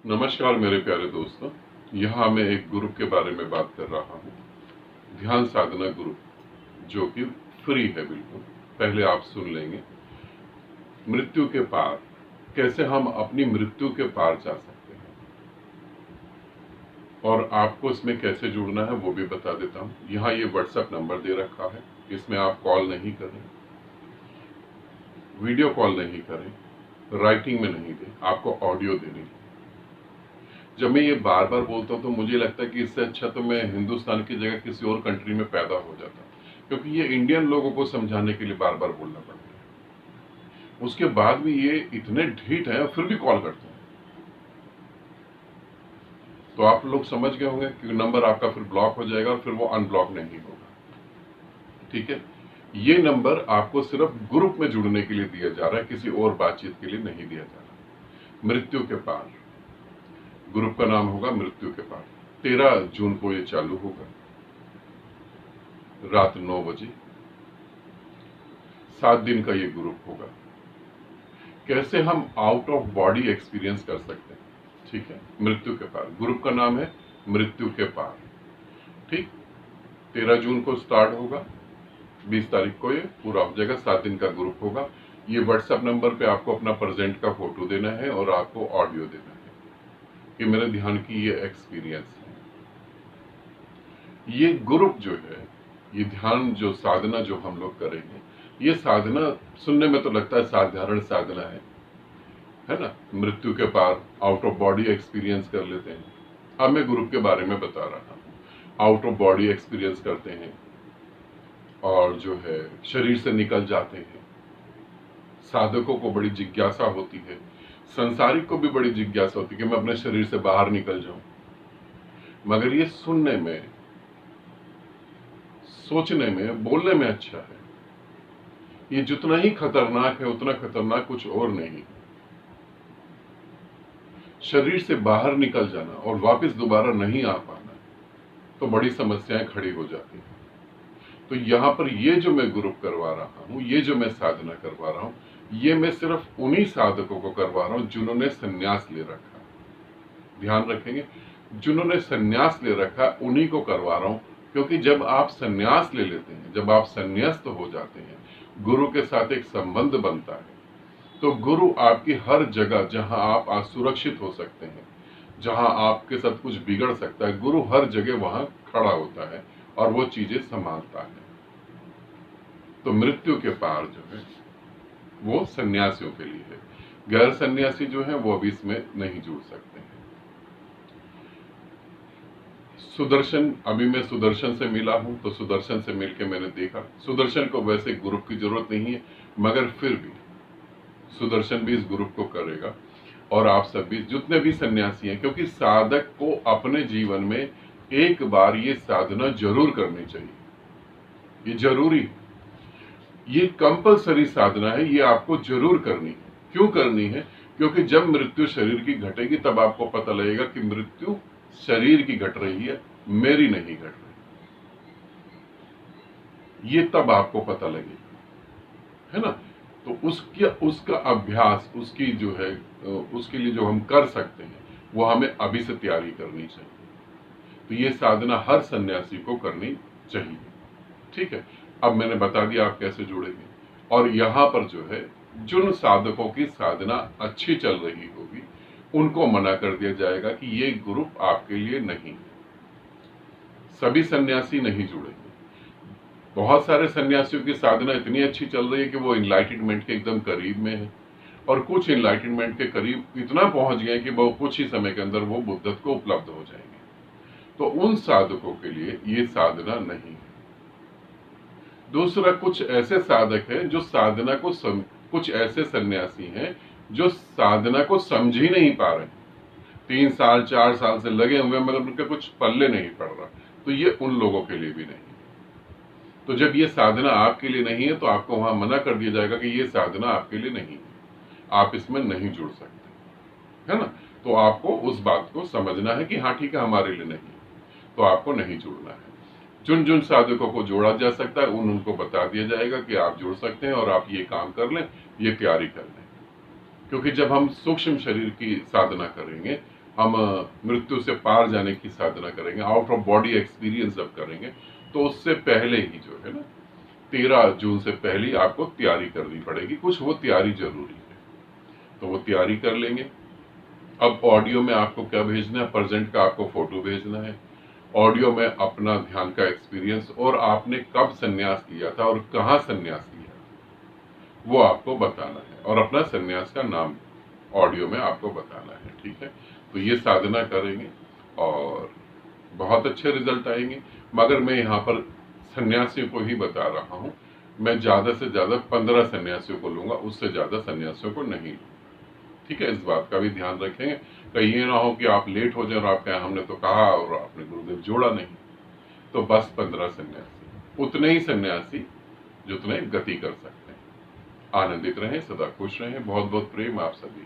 नमस्कार मेरे प्यारे दोस्तों। यहाँ मैं एक ग्रुप के बारे में बात कर रहा हूँ, ध्यान साधना ग्रुप, जो कि फ्री है बिल्कुल। पहले आप सुन लेंगे। मृत्यु के पार, कैसे हम अपनी मृत्यु के पार जा सकते हैं और आपको इसमें कैसे जुड़ना है वो भी बता देता हूँ। यहाँ ये व्हाट्सएप नंबर दे रखा है, इसमें आप कॉल नहीं करें, वीडियो कॉल नहीं करें, राइटिंग में नहीं दें, आपको ऑडियो देनी है। जब मैं ये बार बार बोलता हूँ तो मुझे लगता है कि इससे अच्छा तो मैं हिंदुस्तान की जगह किसी और कंट्री में पैदा हो जाता, क्योंकि ये इंडियन लोगों को समझाने के लिए बार बार बोलना पड़ता है। उसके बाद भी ये इतने ढीठ हैं और फिर भी कॉल करते हैं। तो आप लोग समझ गए होंगे कि नंबर आपका फिर ब्लॉक हो जाएगा और फिर वो अनब्लॉक नहीं होगा। ठीक है, ये नंबर आपको सिर्फ ग्रुप में जुड़ने के लिए दिया जा रहा है, किसी और बातचीत के लिए नहीं दिया जा रहा। मृत्यु के पार ग्रुप का नाम होगा मृत्यु के पार। 13 जून को ये चालू होगा, रात 9 बजे। 7 दिन का ये ग्रुप होगा। कैसे हम आउट ऑफ बॉडी एक्सपीरियंस कर सकते हैं। ठीक है, मृत्यु के पार, ग्रुप का नाम है मृत्यु के पार। ठीक, 13 जून को स्टार्ट होगा, 20 तारीख को ये पूरा हो जाएगा। 7 दिन का ग्रुप होगा। ये व्हाट्सएप नंबर पे आपको अपना प्रेजेंट का फोटो देना है और आपको ऑडियो देना है कि मेरे ध्यान की ये एक्सपीरियंस है। ये ग्रुप जो है, ये ध्यान जो साधना जो हम लोग करेंगे, ये साधना सुनने में तो लगता है साधारण साधना है ना। मृत्यु के पार, आउट ऑफ बॉडी एक्सपीरियंस कर लेते हैं। अब मैं ग्रुप के बारे में बता रहा हूँ। आउट ऑफ बॉडी एक्सपीरियंस करते हैं और जो है शरीर से निकल जाते हैं। साधकों को बड़ी जिज्ञासा होती है, संसारिक को भी बड़ी जिज्ञासा होती है कि मैं अपने शरीर से बाहर निकल जाऊं, मगर ये सुनने में, सोचने में, बोलने में अच्छा है। ये जितना ही खतरनाक है उतना खतरनाक कुछ और नहीं। शरीर से बाहर निकल जाना और वापस दोबारा नहीं आ पाना, तो बड़ी समस्याएं खड़ी हो जाती हैं। तो यहाँ पर ये जो मैं ग्रुप करवा रहा हूँ, ये जो मैं साधना करवा रहा हूँ, ये मैं सिर्फ उन्हीं साधकों को करवा रहा हूँ जिन्होंने संन्यास ले रखा। ध्यान रखेंगे, जिन्होंने संन्यास ले रखा उन्हीं को करवा रहा हूँ, क्योंकि जब आप संन्यास ले लेते हैं, जब आप संन्यास्त हो जाते हैं, गुरु के साथ एक संबंध बनता है, तो गुरु आपकी हर जगह जहां आप असुरक्षित हो सकते हैं, जहां आपके साथ कुछ बिगड़ सकता है, गुरु हर जगह वहां खड़ा होता है और वो चीजें संभालता है। तो मृत्यु के पार जो है वो सन्यासियों के लिए है। गैर सन्यासी जो है वो अभी इसमें नहीं जुड़ सकते हैं। सुदर्शन, अभी मैं सुदर्शन से मिला हूं, तो सुदर्शन से मिलकर मैंने देखा, सुदर्शन को वैसे ग्रुप की जरूरत नहीं है, मगर फिर भी सुदर्शन भी इस ग्रुप को करेगा और आप सभी जितने भी सन्यासी हैं, क्योंकि साधक को अपने जीवन में एक बार ये साधना जरूर करनी चाहिए। ये जरूरी है, ये कंपलसरी साधना है, ये आपको जरूर करनी है। क्यों करनी है? क्योंकि जब मृत्यु शरीर की घटेगी तब आपको पता लगेगा कि मृत्यु शरीर की घट रही है, मेरी नहीं घट रही। ये तब आपको पता लगेगा, है ना। तो उसका अभ्यास, उसकी जो है, उसके लिए जो हम कर सकते हैं वो हमें अभी से तैयारी करनी चाहिए। तो ये साधना हर सन्यासी को करनी चाहिए। ठीक है, अब मैंने बता दिया आप कैसे जुड़ेंगे। और यहाँ पर जो है, जिन साधकों की साधना अच्छी चल रही होगी उनको मना कर दिया जाएगा कि ये ग्रुप आपके लिए नहीं है। सभी सन्यासी नहीं जुड़ेंगे। बहुत सारे सन्यासियों की साधना इतनी अच्छी चल रही है कि वो इनलाइटनमेंट के एकदम करीब में है, और कुछ इनलाइटनमेंट के करीब इतना पहुंच गए कि वो कुछ ही समय के अंदर वो बुद्धत्व को उपलब्ध हो जाएंगे। तो उन साधकों के लिए ये साधना नहीं है। दूसरा, कुछ ऐसे साधक हैं जो साधना को कुछ ऐसे सन्यासी हैं जो साधना को समझ ही नहीं पा रहे, 3 साल 4 साल से लगे हुए मगर उनका कुछ पल्ले नहीं पड़ रहा, तो ये उन लोगों के लिए भी नहीं। तो जब ये साधना आपके लिए नहीं है तो आपको वहां मना कर दिया जाएगा कि ये साधना आपके लिए नहीं है, आप इसमें नहीं जुड़ सकते, है ना। तो आपको उस बात को समझना है कि हाँ ठीक है, हमारे लिए नहीं, तो आपको नहीं जुड़ना है। जिन जिन साधकों को जोड़ा जा सकता है उनको बता दिया जाएगा कि आप जुड़ सकते हैं और आप ये काम कर लें, ये तैयारी कर लें। क्योंकि जब हम सूक्ष्म शरीर की साधना करेंगे हम मृत्यु से पार जाने की साधना करेंगे, आउट ऑफ बॉडी एक्सपीरियंस जब करेंगे, तो उससे पहले ही जो है ना 13 जून से पहले आपको तैयारी करनी पड़ेगी, कुछ वो तैयारी जरूरी है, तो वो तैयारी कर लेंगे। अब ऑडियो में आपको क्या भेजना है, प्रेजेंट का आपको फोटो भेजना है, ऑडियो में अपना ध्यान का एक्सपीरियंस और आपने कब संन्यास लिया था और कहाँ संन्यास लिया वो आपको बताना है, और अपना संन्यास का नाम ऑडियो में आपको बताना है। ठीक है, तो ये साधना करेंगे और बहुत अच्छे रिजल्ट आएंगे। मगर मैं यहाँ पर सन्यासियों को ही बता रहा हूँ, मैं ज्यादा से ज्यादा 15 सन्यासियों को लूंगा, उससे ज्यादा सन्यासियों को नहीं लूंगा। ठीक है, इस बात का भी ध्यान रखेंगे, कहीं ये ना हो कि आप लेट हो जाए और आप कहें हमने तो कहा और आपने गुरुदेव जोड़ा नहीं। तो बस 15 सन्यासी, उतने ही सन्यासी जितने गति कर सकते हैं। आनंदित रहें, सदा खुश रहें। बहुत बहुत प्रेम आप सभी।